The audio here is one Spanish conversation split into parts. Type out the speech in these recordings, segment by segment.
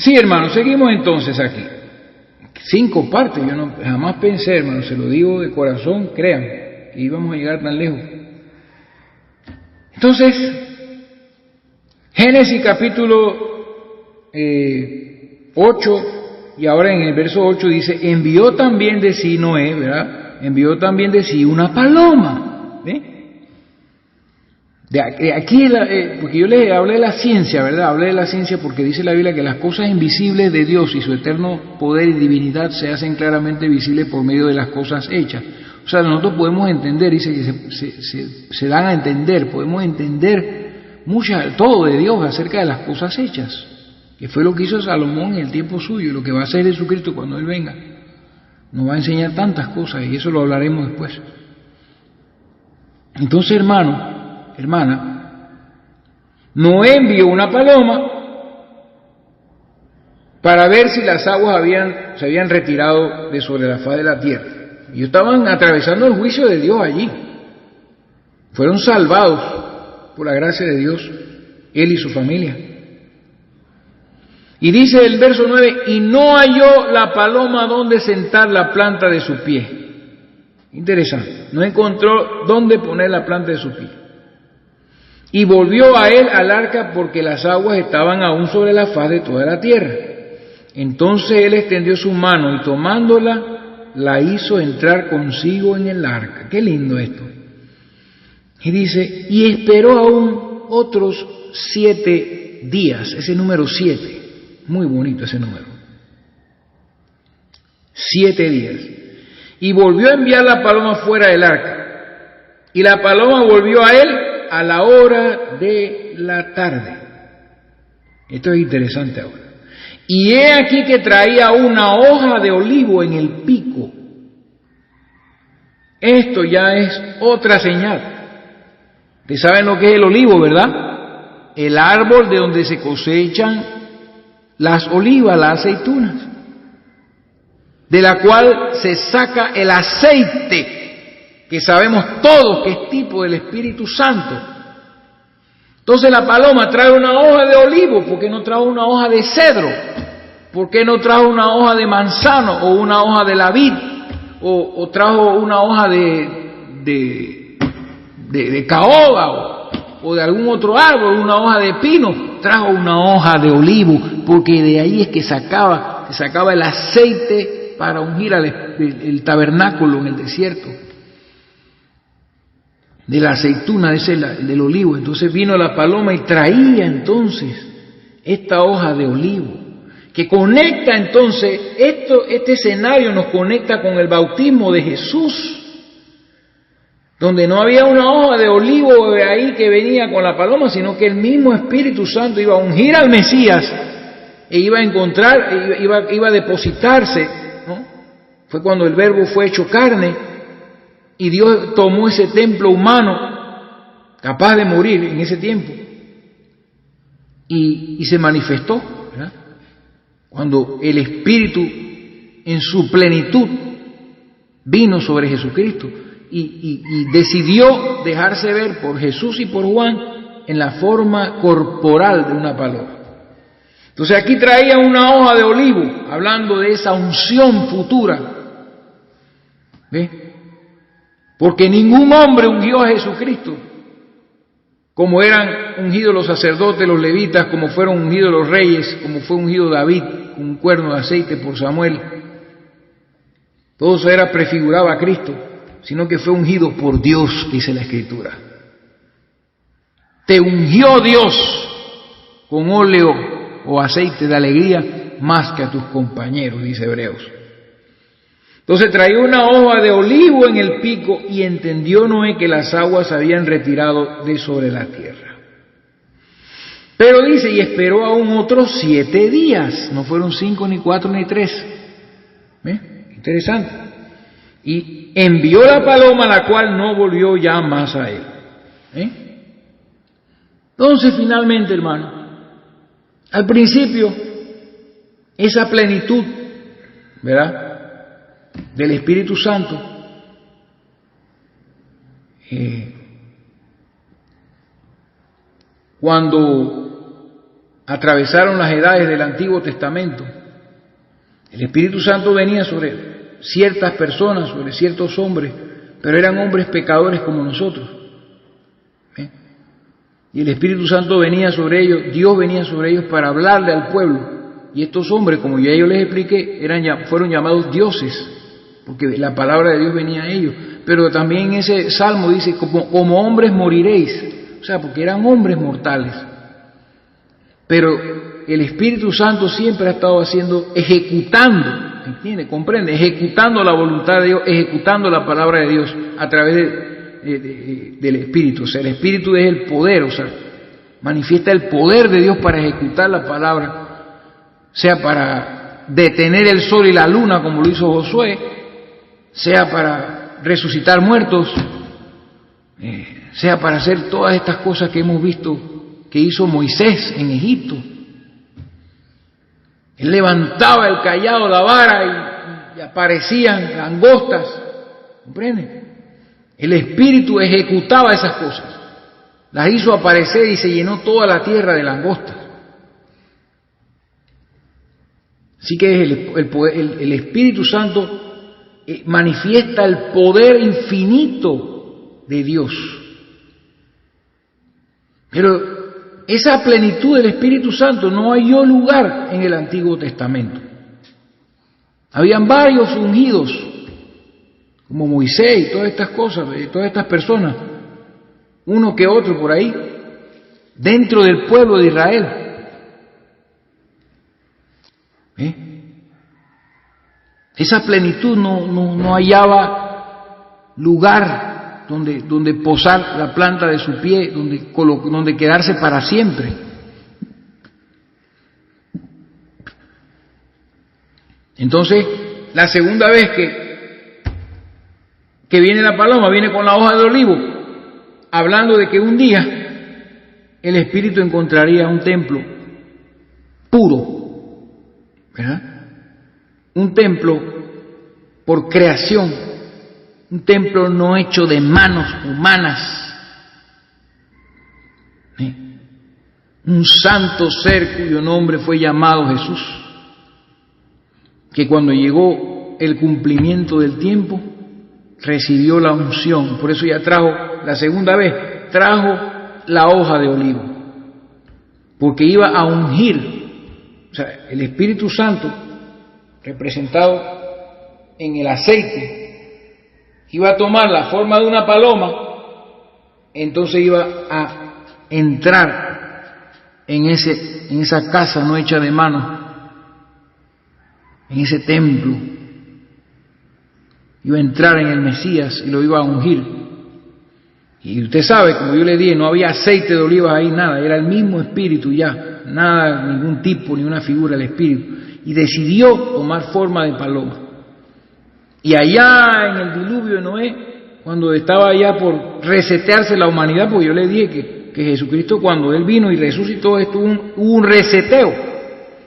Sí, hermano, seguimos entonces aquí. 5 partes, yo jamás pensé, hermano, se lo digo de corazón, crean, que íbamos a llegar tan lejos. Entonces, Génesis capítulo 8, y ahora en el verso 8 dice, envió también de sí Noé, ¿verdad? Envió también de sí una paloma. ¿Ve? Aquí, porque yo les hablé de la ciencia, ¿verdad? Hablé de la ciencia porque dice la Biblia que las cosas invisibles de Dios y su eterno poder y divinidad se hacen claramente visibles por medio de las cosas hechas. O sea, nosotros podemos entender, dice que se dan a entender, podemos entender todo de Dios acerca de las cosas hechas, que fue lo que hizo Salomón en el tiempo suyo, y lo que va a hacer Jesucristo cuando Él venga. Nos va a enseñar tantas cosas y eso lo hablaremos después. Entonces, hermana, Noé envió una paloma para ver si las aguas se habían retirado de sobre la faz de la tierra. Ellos estaban atravesando el juicio de Dios allí. Fueron salvados por la gracia de Dios, él y su familia. Y dice el verso 9, y no halló la paloma donde sentar la planta de su pie. Interesante, no encontró dónde poner la planta de su pie. Y volvió a él al arca porque las aguas estaban aún sobre la faz de toda la tierra. Entonces él extendió su mano y tomándola, la hizo entrar consigo en el arca. Qué lindo esto. Y dice, y esperó aún otros 7 días, ese número 7, muy bonito ese número. 7 días. Y volvió a enviar la paloma fuera del arca. Y la paloma volvió a él a la hora de la tarde. Esto es interesante ahora. Y he aquí que traía una hoja de olivo en el pico. Esto ya es otra señal. Ustedes saben lo que es el olivo, ¿verdad? El árbol de donde se cosechan las olivas, las aceitunas, de la cual se saca el aceite, que sabemos todos que es tipo del Espíritu Santo. Entonces la paloma trae una hoja de olivo, ¿por qué no trajo una hoja de cedro? ¿Por qué no trajo una hoja de manzano o una hoja de la vid? O trajo una hoja de caoba o de algún otro árbol, una hoja de pino. Trajo una hoja de olivo, porque de ahí es que se sacaba el aceite para ungir el tabernáculo en el desierto. De la aceituna, del olivo. Entonces vino la paloma y traía entonces esta hoja de olivo, que conecta entonces, este escenario nos conecta con el bautismo de Jesús, donde no había una hoja de olivo ahí que venía con la paloma, sino que el mismo Espíritu Santo iba a ungir al Mesías e iba a encontrar, iba a depositarse, ¿no? Fue cuando el Verbo fue hecho carne y Dios tomó ese templo humano, capaz de morir en ese tiempo, y se manifestó, ¿verdad? Cuando el Espíritu en su plenitud vino sobre Jesucristo y decidió dejarse ver por Jesús y por Juan en la forma corporal de una paloma. Entonces aquí traía una hoja de olivo, hablando de esa unción futura. ¿Ve? Porque ningún hombre ungió a Jesucristo como eran ungidos los sacerdotes, los levitas, como fueron ungidos los reyes, como fue ungido David con un cuerno de aceite por Samuel. Todo eso prefiguraba a Cristo, sino que fue ungido por Dios, dice la Escritura. Te ungió Dios con óleo o aceite de alegría más que a tus compañeros, dice Hebreos. Entonces traía una hoja de olivo en el pico y entendió Noé que las aguas se habían retirado de sobre la tierra. Pero dice, y esperó aún otros 7 días, no fueron 5, ni 4, ni 3. ¿Ve? Interesante. Y envió la paloma, la cual no volvió ya más a él. Entonces, finalmente, hermano, al principio, esa plenitud, ¿verdad?, del Espíritu Santo, cuando atravesaron las edades del Antiguo Testamento, el Espíritu Santo venía sobre ciertas personas, sobre ciertos hombres, pero eran hombres pecadores como nosotros. Y el Espíritu Santo venía sobre ellos, Dios venía sobre ellos para hablarle al pueblo. Y estos hombres, como ya yo les expliqué, fueron llamados dioses, porque la palabra de Dios venía a ellos. Pero también en ese salmo dice, como hombres moriréis, o sea, porque eran hombres mortales. Pero el Espíritu Santo siempre ha estado ejecutando, ¿entiende? Comprende, ejecutando la voluntad de Dios, ejecutando la palabra de Dios a través del Espíritu. O sea, el Espíritu es el poder, o sea, manifiesta el poder de Dios para ejecutar la palabra, sea para detener el sol y la luna como lo hizo Josué, sea para resucitar muertos, sea para hacer todas estas cosas que hemos visto que hizo Moisés en Egipto. Él levantaba el cayado, la vara y aparecían langostas, ¿comprende? El Espíritu ejecutaba esas cosas, las hizo aparecer y se llenó toda la tierra de langostas. Así que el Espíritu Santo manifiesta el poder infinito de Dios. Pero esa plenitud del Espíritu Santo no halló lugar en el Antiguo Testamento. Habían varios ungidos, como Moisés y todas estas cosas, todas estas personas, uno que otro por ahí, dentro del pueblo de Israel. Esa plenitud no hallaba lugar donde posar la planta de su pie, donde quedarse para siempre. Entonces, la segunda vez que viene la paloma, viene con la hoja de olivo, hablando de que un día el Espíritu encontraría un templo puro, ¿verdad? Un templo por creación, un templo no hecho de manos humanas, un santo ser cuyo nombre fue llamado Jesús, que cuando llegó el cumplimiento del tiempo recibió la unción. Por eso ya trajo, la segunda vez, trajo la hoja de olivo, porque iba a ungir, o sea, el Espíritu Santo representado en el aceite, iba a tomar la forma de una paloma, entonces iba a entrar en esa casa no hecha de mano, en ese templo, iba a entrar en el Mesías y lo iba a ungir. Y usted sabe, como yo le dije, no había aceite de olivas ahí, nada, era el mismo Espíritu ya, nada, ningún tipo, ni una figura del Espíritu. Y decidió tomar forma de paloma. Y allá en el diluvio de Noé, cuando estaba ya por resetearse la humanidad, porque yo le dije que Jesucristo, cuando Él vino y resucitó, hubo un reseteo.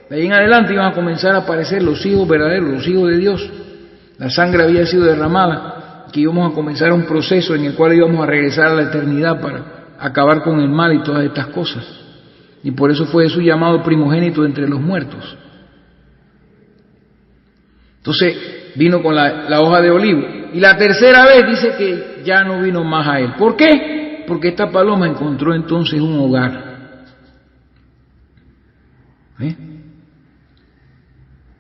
De ahí en adelante iban a comenzar a aparecer los hijos verdaderos, los hijos de Dios. La sangre había sido derramada, que íbamos a comenzar un proceso en el cual íbamos a regresar a la eternidad para acabar con el mal y todas estas cosas. Y por eso fue Jesús llamado primogénito entre los muertos. Entonces vino con la hoja de olivo. Y la tercera vez dice que ya no vino más a él. ¿Por qué? Porque esta paloma encontró entonces un hogar.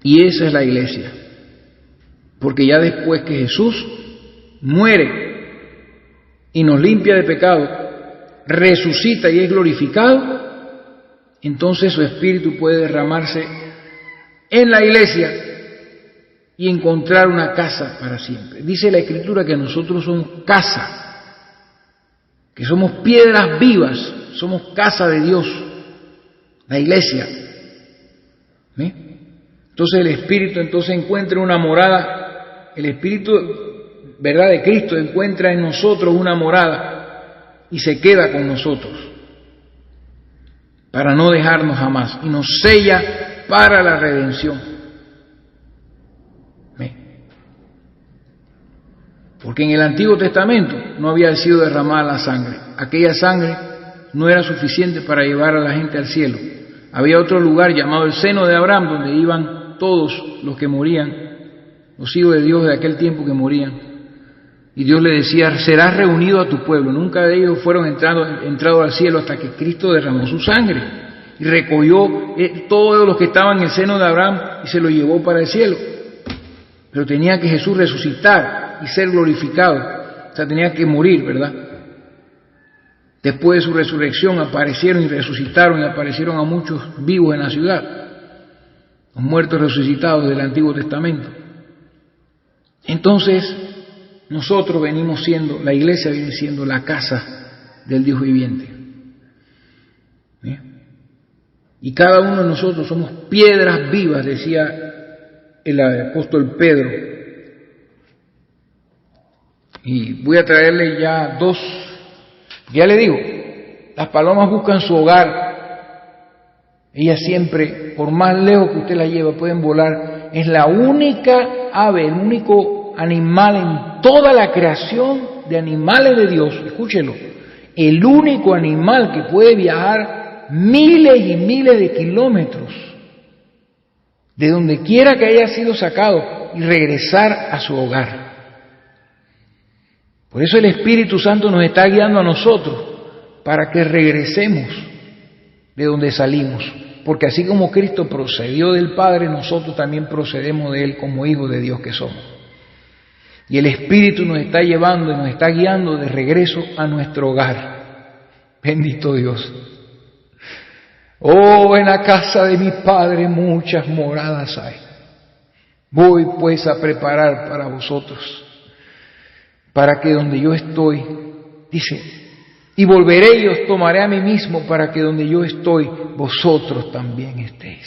Y esa es la iglesia. Porque ya después que Jesús muere y nos limpia de pecado, resucita y es glorificado, entonces su espíritu puede derramarse en la iglesia y encontrar una casa para siempre. Dice la Escritura que nosotros somos casa, que somos piedras vivas, somos casa de Dios, la iglesia. Entonces el Espíritu encuentra una morada, el Espíritu, verdad, de Cristo encuentra en nosotros una morada y se queda con nosotros para no dejarnos jamás y nos sella para la redención. Porque en el Antiguo Testamento no había sido derramada la sangre. Aquella sangre no era suficiente para llevar a la gente al cielo. había otro lugar llamado el seno de Abraham, donde iban todos los que morían, los hijos de Dios de aquel tiempo que morían. Y Dios le decía, serás reunido a tu pueblo. Nunca de ellos fueron entrado al cielo hasta que Cristo derramó su sangre y recogió todos los que estaban en el seno de Abraham y se los llevó para el cielo. Pero tenía que Jesús resucitar y ser glorificado. O sea, tenía que morir, ¿verdad? Después de su resurrección aparecieron y resucitaron y aparecieron a muchos vivos en la ciudad, los muertos resucitados del Antiguo Testamento. Entonces, nosotros venimos siendo, la iglesia viene siendo la casa del Dios viviente. ¿Sí? Y cada uno de nosotros somos piedras vivas, decía el apóstol Pedro. Y voy a traerle ya dos. Ya le digo, las palomas buscan su hogar. Ellas siempre, por más lejos que usted las lleve, pueden volar. Es la única ave, el único animal en toda la creación de animales de Dios. Escúchelo. El único animal que puede viajar miles y miles de kilómetros de donde quiera que haya sido sacado y regresar a su hogar. Por eso el Espíritu Santo nos está guiando a nosotros para que regresemos de donde salimos. Porque así como Cristo procedió del Padre, nosotros también procedemos de Él como hijos de Dios que somos. Y el Espíritu nos está llevando y nos está guiando de regreso a nuestro hogar. Bendito Dios. Oh, en la casa de mi Padre muchas moradas hay. Voy pues a preparar para vosotros, para que donde yo estoy, dice, y volveré y os tomaré a mí mismo, para que donde yo estoy, vosotros también estéis.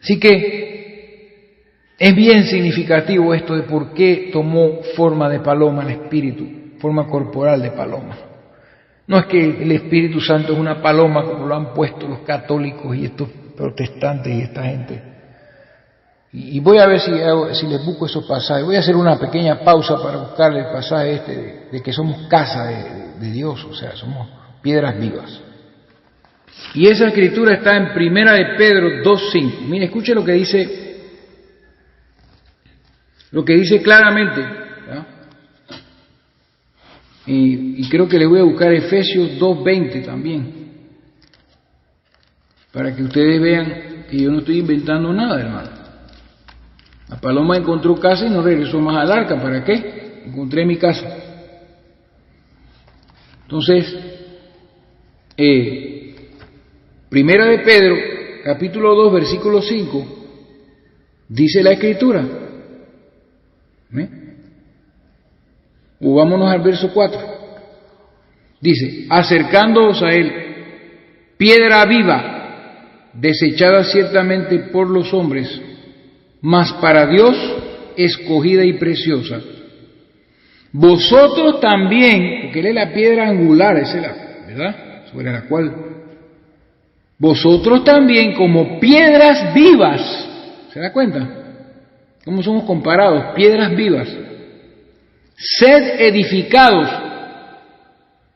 Así que es bien significativo esto de por qué tomó forma de paloma el Espíritu, forma corporal de paloma. No es que el Espíritu Santo es una paloma como lo han puesto los católicos y estos protestantes y esta gente. Y voy a ver si les busco esos pasajes. Voy a hacer una pequeña pausa para buscarle el pasaje este de que somos casa de Dios, o sea, somos piedras vivas. Y esa escritura está en Primera de Pedro 2:5. Mire, escuche lo que dice claramente, ¿no? Y creo que le voy a buscar Efesios 2:20 también, para que ustedes vean que yo no estoy inventando nada, hermano. La paloma encontró casa y no regresó más al arca. ¿Para qué? Encontré mi casa. Entonces, Primera de Pedro, capítulo 2, versículo 5, dice la Escritura. O vámonos al verso 4. Dice, acercándoos a él, piedra viva, desechada ciertamente por los hombres, mas para Dios escogida y preciosa. Vosotros también, porque él es la piedra angular, esa es la, ¿verdad? Sobre la cual, vosotros también como piedras vivas, ¿se da cuenta? ¿Cómo somos comparados? Piedras vivas. Sed edificados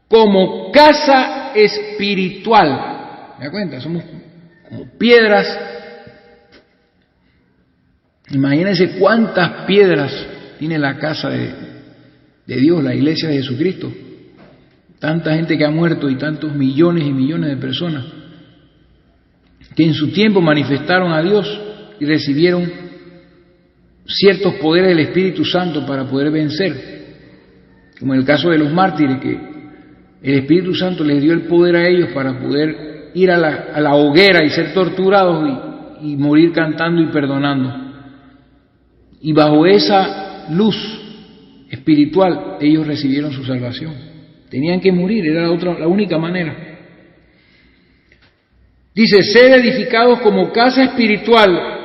como casa espiritual. ¿Se da cuenta? Somos como piedras. Imagínense cuántas piedras tiene la casa de Dios, la iglesia de Jesucristo. Tanta gente que ha muerto y tantos millones y millones de personas que en su tiempo manifestaron a Dios y recibieron ciertos poderes del Espíritu Santo para poder vencer. Como en el caso de los mártires, que el Espíritu Santo les dio el poder a ellos para poder ir a la hoguera y ser torturados y morir cantando y perdonando. Y bajo esa luz espiritual ellos recibieron su salvación. Tenían que morir, era la única manera. Dice, sed edificados como casa espiritual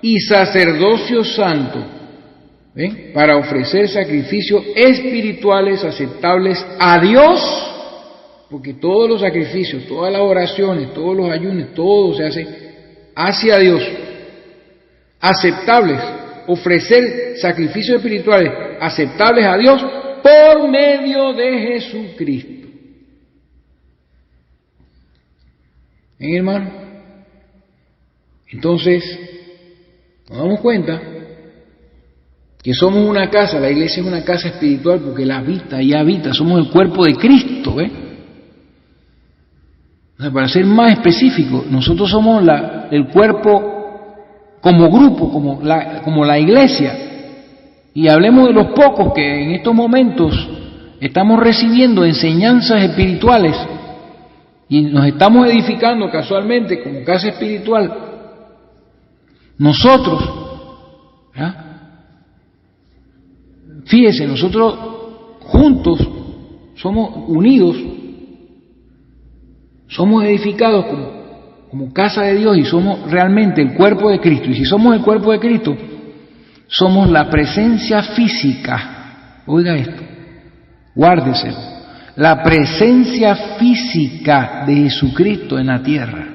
y sacerdocio santo, ¿ven? Para ofrecer sacrificios espirituales aceptables a Dios, porque todos los sacrificios, todas las oraciones, todos los ayunos, todo se hace hacia Dios, aceptables. Ofrecer sacrificios espirituales aceptables a Dios por medio de Jesucristo. hermano? Entonces, nos damos cuenta que somos una casa, la iglesia es una casa espiritual porque la habita y habita, somos el cuerpo de Cristo, ¿ves? O sea, para ser más específico, nosotros somos el cuerpo como grupo, como la iglesia. Y hablemos de los pocos que en estos momentos estamos recibiendo enseñanzas espirituales y nos estamos edificando casualmente como casa espiritual. Nosotros, ¿ya? Fíjese, nosotros juntos somos unidos, somos edificados como casa de Dios y somos realmente el cuerpo de Cristo. Y si somos el cuerpo de Cristo, somos la presencia física. Oiga esto, guárdeselo. La presencia física de Jesucristo en la tierra.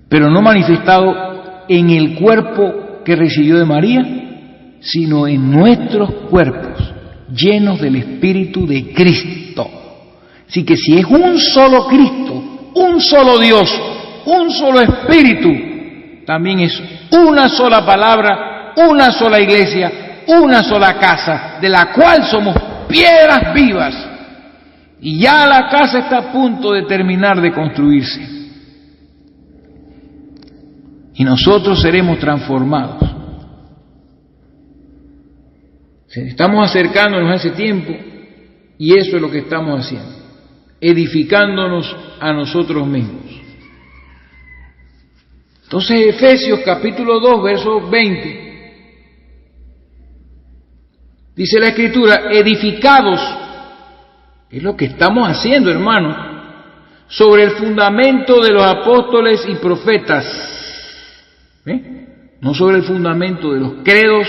Pero no manifestado en el cuerpo que recibió de María, sino en nuestros cuerpos, llenos del Espíritu de Cristo. Así que si es un solo Cristo, un solo Dios, un solo Espíritu, también es una sola palabra, una sola iglesia, una sola casa, de la cual somos piedras vivas. Y ya la casa está a punto de terminar de construirse. Y nosotros seremos transformados. Estamos acercándonos a ese tiempo y eso es lo que estamos haciendo, edificándonos a nosotros mismos. Entonces Efesios capítulo 2 verso 20 dice la Escritura, edificados, es lo que estamos haciendo, hermanos, sobre el fundamento de los apóstoles y profetas, no sobre el fundamento de los credos,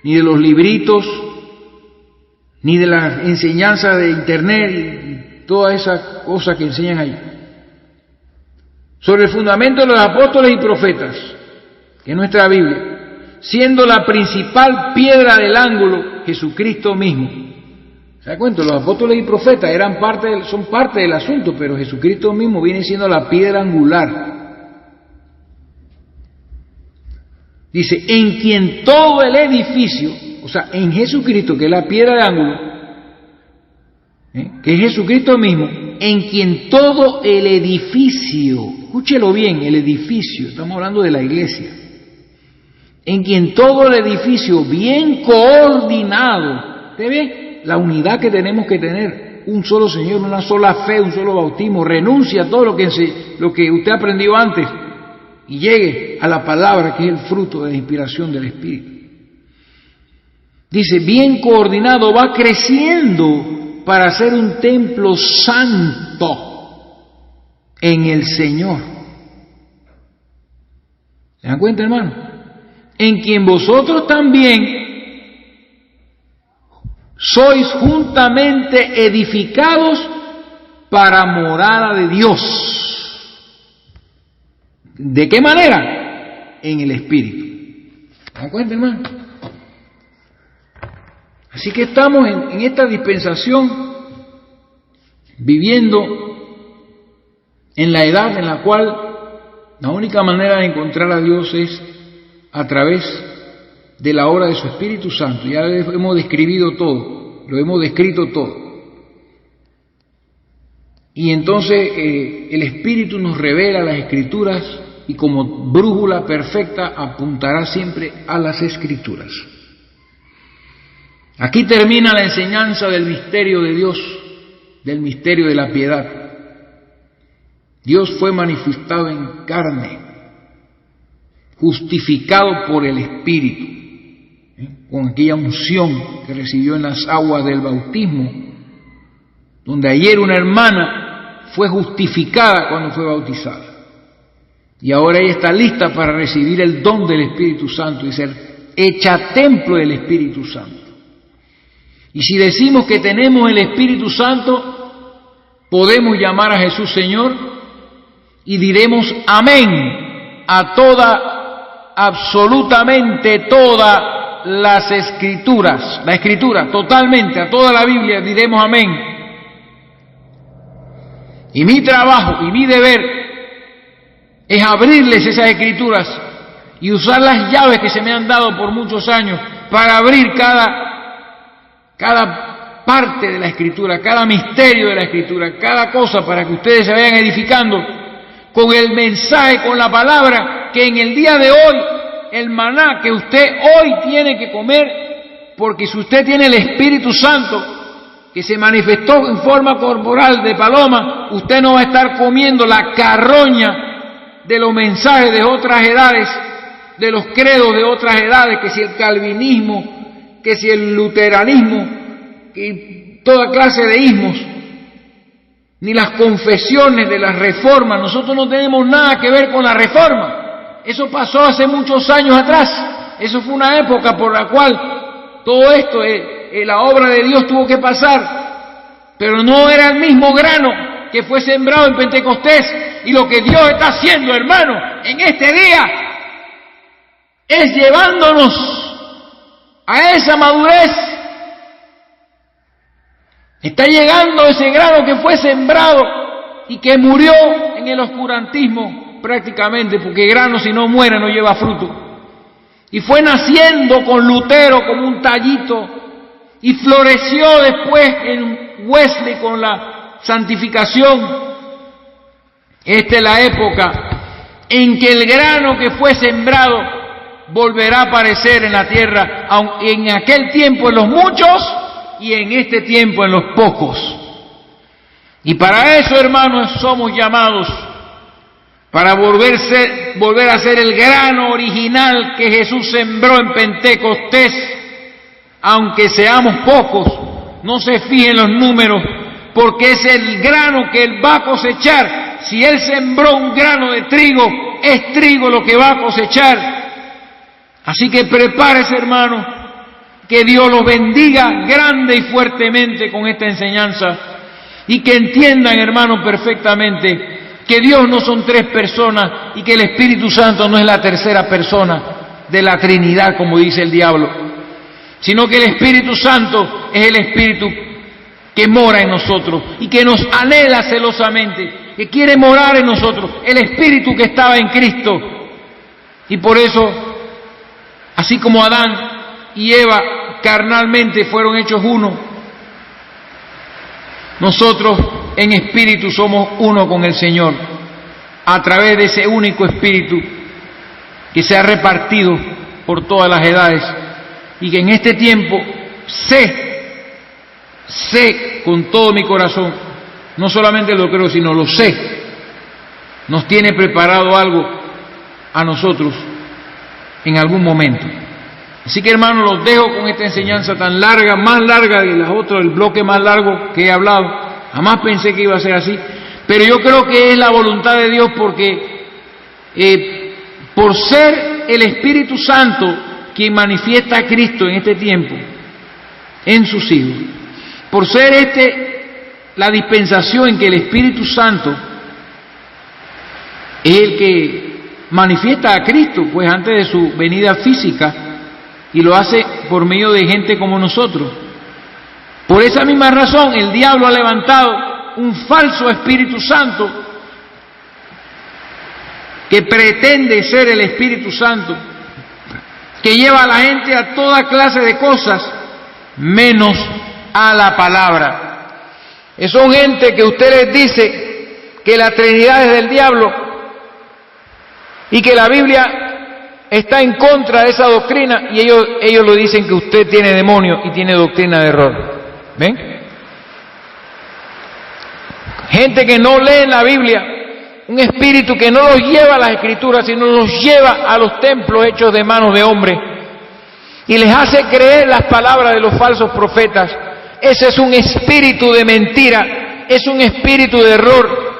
ni de los libritos, ni de las enseñanzas de internet y todas esas cosas que enseñan ahí. Sobre el fundamento de los apóstoles y profetas, que es nuestra Biblia, siendo la principal piedra del ángulo Jesucristo mismo. ¿Se da cuenta? Los apóstoles y profetas son parte del asunto, pero Jesucristo mismo viene siendo la piedra angular. Dice, en quien todo el edificio, o sea, en Jesucristo, que es la piedra de ángulo, que es Jesucristo mismo, en quien todo el edificio, escúchelo bien, el edificio, estamos hablando de la iglesia, en quien todo el edificio bien coordinado, ¿usted ve? La unidad que tenemos que tener, un solo Señor, una sola fe, un solo bautismo, renuncia a todo lo que usted aprendió antes, y llegue a la palabra que es el fruto de la inspiración del Espíritu. Dice, bien coordinado va creciendo para ser un templo santo en el Señor. ¿Se dan cuenta, hermano? En quien vosotros también sois juntamente edificados para morada de Dios. ¿De qué manera? En el Espíritu. ¿Se dan cuenta, hermano? Así que estamos en esta dispensación viviendo en la edad en la cual la única manera de encontrar a Dios es a través de la obra de su Espíritu Santo. Ya hemos descrito todo, lo hemos descrito todo. Y entonces el Espíritu nos revela las Escrituras y como brújula perfecta apuntará siempre a las Escrituras. Aquí termina la enseñanza del misterio de Dios, del misterio de la piedad. Dios fue manifestado en carne, justificado por el Espíritu, con aquella unción que recibió en las aguas del bautismo, donde ayer una hermana fue justificada cuando fue bautizada. Y ahora ella está lista para recibir el don del Espíritu Santo y ser hecha templo del Espíritu Santo. Y si decimos que tenemos el Espíritu Santo, podemos llamar a Jesús Señor y diremos amén a absolutamente todas las Escrituras. La Escritura, totalmente, a toda la Biblia diremos amén. Y mi trabajo y mi deber es abrirles esas escrituras y usar las llaves que se me han dado por muchos años para abrir cada parte de la escritura, cada misterio de la escritura, cada cosa, para que ustedes se vayan edificando con el mensaje, con la palabra, que en el día de hoy, el maná que usted hoy tiene que comer, porque si usted tiene el Espíritu Santo que se manifestó en forma corporal de paloma, usted no va a estar comiendo la carroña de los mensajes de otras edades, de los credos de otras edades, que si el calvinismo, que si el luteranismo, y toda clase de ismos, ni las confesiones de las reformas. Nosotros no tenemos nada que ver con la reforma. Eso pasó hace muchos años atrás. Eso fue una época por la cual todo esto, la obra de Dios tuvo que pasar, pero no era el mismo grano que fue sembrado en Pentecostés. Y lo que Dios está haciendo, hermano, en este día, es llevándonos a esa madurez. Está llegando ese grano que fue sembrado y que murió en el oscurantismo prácticamente, porque grano si no muere no lleva fruto. Y fue naciendo con Lutero como un tallito y floreció después en Wesley con la santificación. Esta es la época en que el grano que fue sembrado volverá a aparecer en la tierra, en aquel tiempo en los muchos y en este tiempo en los pocos. Y para eso, hermanos, somos llamados, para volver a ser el grano original que Jesús sembró en Pentecostés. Aunque seamos pocos, no se fijen los números, porque es el grano que Él va a cosechar. Si Él sembró un grano de trigo, es trigo lo que va a cosechar. Así que prepárese, hermano, que Dios los bendiga grande y fuertemente con esta enseñanza, y que entiendan, hermano, perfectamente que Dios no son tres personas y que el Espíritu Santo no es la tercera persona de la Trinidad, como dice el diablo, sino que el Espíritu Santo es el Espíritu que mora en nosotros y que nos anhela celosamente, que quiere morar en nosotros, el Espíritu que estaba en Cristo. Y por eso, así como Adán y Eva carnalmente fueron hechos uno, nosotros en espíritu somos uno con el Señor, a través de ese único Espíritu que se ha repartido por todas las edades, y que en este tiempo sé con todo mi corazón, no solamente lo creo, sino lo sé, nos tiene preparado algo a nosotros en algún momento. Así que, hermanos, los dejo con esta enseñanza tan larga, más larga que las otras, el bloque más largo que he hablado. Jamás pensé que iba a ser así, pero yo creo que es la voluntad de Dios, porque por ser el Espíritu Santo quien manifiesta a Cristo en este tiempo, en sus hijos, por ser la dispensación en que el Espíritu Santo es el que manifiesta a Cristo, pues antes de su venida física, y lo hace por medio de gente como nosotros. Por esa misma razón, el diablo ha levantado un falso Espíritu Santo que pretende ser el Espíritu Santo, que lleva a la gente a toda clase de cosas, menos a la palabra. Son gente que usted les dice que la Trinidad es del diablo y que la Biblia está en contra de esa doctrina, y ellos lo dicen que usted tiene demonio y tiene doctrina de error. ¿Ven? Gente que no lee la Biblia, un espíritu que no los lleva a las Escrituras, sino los lleva a los templos hechos de manos de hombre y les hace creer las palabras de los falsos profetas. Ese es un espíritu de mentira, es un espíritu de error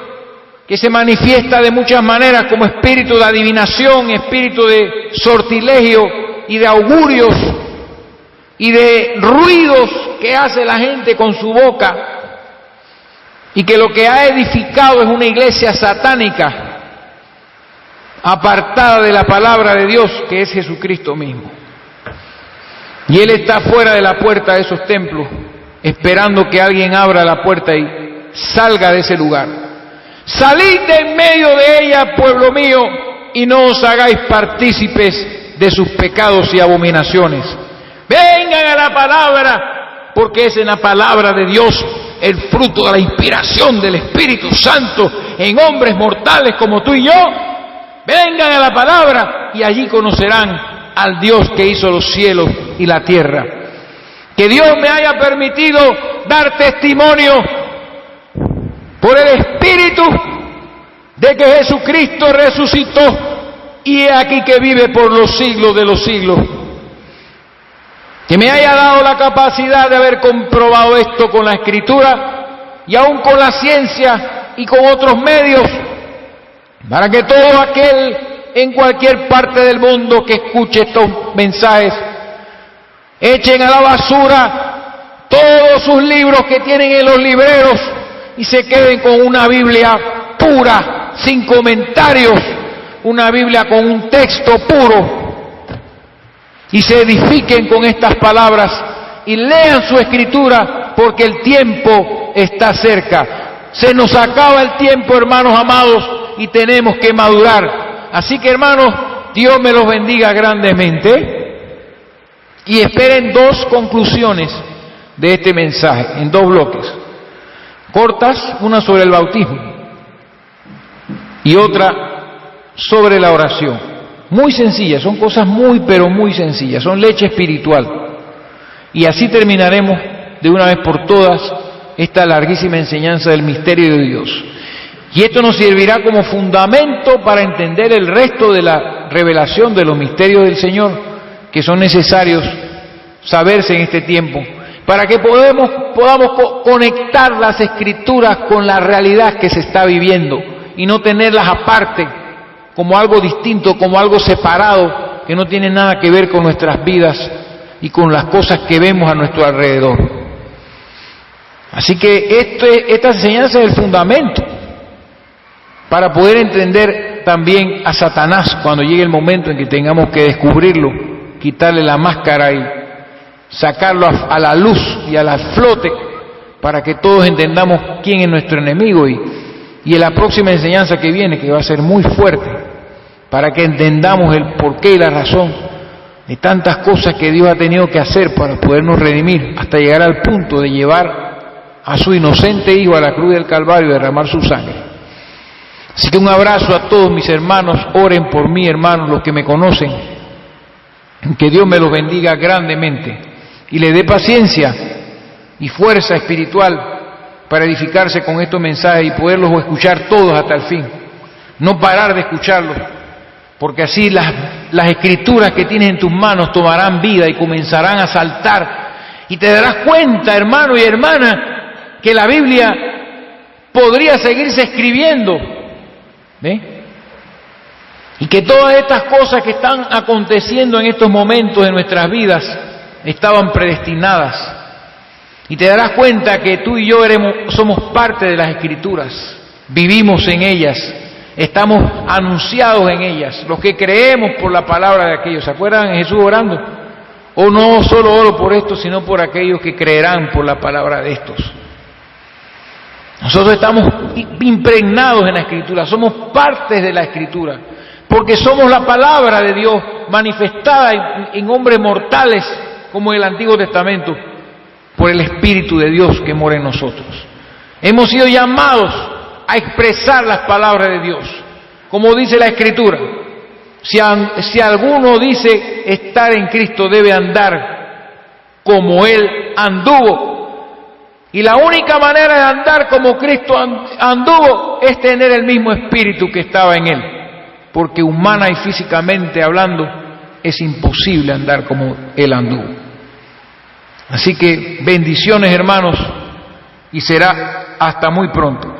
que se manifiesta de muchas maneras, como espíritu de adivinación, espíritu de sortilegio y de augurios y de ruidos que hace la gente con su boca, y que lo que ha edificado es una iglesia satánica, apartada de la palabra de Dios, que es Jesucristo mismo. Y Él está fuera de la puerta de esos templos, esperando que alguien abra la puerta y salga de ese lugar. salid de en medio de ella, pueblo mío, y no os hagáis partícipes de sus pecados y abominaciones. Vengan a la palabra, porque es en la palabra de Dios el fruto de la inspiración del Espíritu Santo en hombres mortales como tú y yo. Vengan a la palabra y allí conocerán al Dios que hizo los cielos y la tierra. Que Dios me haya permitido dar testimonio por el Espíritu de que Jesucristo resucitó y es aquí que vive por los siglos de los siglos. Que me haya dado la capacidad de haber comprobado esto con la Escritura y aún con la ciencia y con otros medios, para que todo aquel en cualquier parte del mundo que escuche estos mensajes echen a la basura todos sus libros que tienen en los libreros y se queden con una Biblia pura, sin comentarios, una Biblia con un texto puro, y se edifiquen con estas palabras y lean su Escritura, porque el tiempo está cerca. Se nos acaba el tiempo, hermanos amados, y tenemos que madurar. Así que, hermanos, Dios me los bendiga grandemente, y esperen dos conclusiones de este mensaje, en dos bloques cortas, una sobre el bautismo y otra sobre la oración. Muy sencillas, son cosas muy pero muy sencillas, son leche espiritual. Y así terminaremos de una vez por todas esta larguísima enseñanza del misterio de Dios. Y esto nos servirá como fundamento para entender el resto de la revelación de los misterios del Señor, que son necesarios saberse en este tiempo, para que podamos conectar las Escrituras con la realidad que se está viviendo y no tenerlas aparte, como algo distinto, como algo separado, que no tiene nada que ver con nuestras vidas y con las cosas que vemos a nuestro alrededor. Así que esta enseñanza es el fundamento para poder entender también a Satanás cuando llegue el momento en que tengamos que descubrirlo, quitarle la máscara y sacarlo a la luz y a la flote, para que todos entendamos quién es nuestro enemigo, y en la próxima enseñanza que viene, que va a ser muy fuerte, para que entendamos el porqué y la razón de tantas cosas que Dios ha tenido que hacer para podernos redimir, hasta llegar al punto de llevar a su inocente Hijo a la cruz del Calvario y derramar su sangre. Así que un abrazo a todos mis hermanos, oren por mí, hermanos, los que me conocen, que Dios me los bendiga grandemente y le dé paciencia y fuerza espiritual para edificarse con estos mensajes y poderlos escuchar todos hasta el fin, no parar de escucharlos, porque así las Escrituras que tienes en tus manos tomarán vida y comenzarán a saltar, y te darás cuenta, hermano y hermana, que la Biblia podría seguirse escribiendo, y que todas estas cosas que están aconteciendo en estos momentos de nuestras vidas estaban predestinadas. Y te darás cuenta que tú y yo somos parte de las Escrituras, vivimos en ellas, estamos anunciados en ellas, los que creemos por la palabra de aquellos. ¿Se acuerdan de Jesús orando? O no solo oro por esto, sino por aquellos que creerán por la palabra de estos. Nosotros estamos impregnados en la Escritura, somos partes de la Escritura, porque somos la palabra de Dios manifestada en hombres mortales, como en el Antiguo Testamento, por el Espíritu de Dios que mora en nosotros. Hemos sido llamados a expresar las palabras de Dios, como dice la Escritura. Si alguno dice estar en Cristo, debe andar como Él anduvo. Y la única manera de andar como Cristo anduvo es tener el mismo Espíritu que estaba en Él, porque humana y físicamente hablando es imposible andar como Él anduvo. Así que bendiciones, hermanos, y será hasta muy pronto.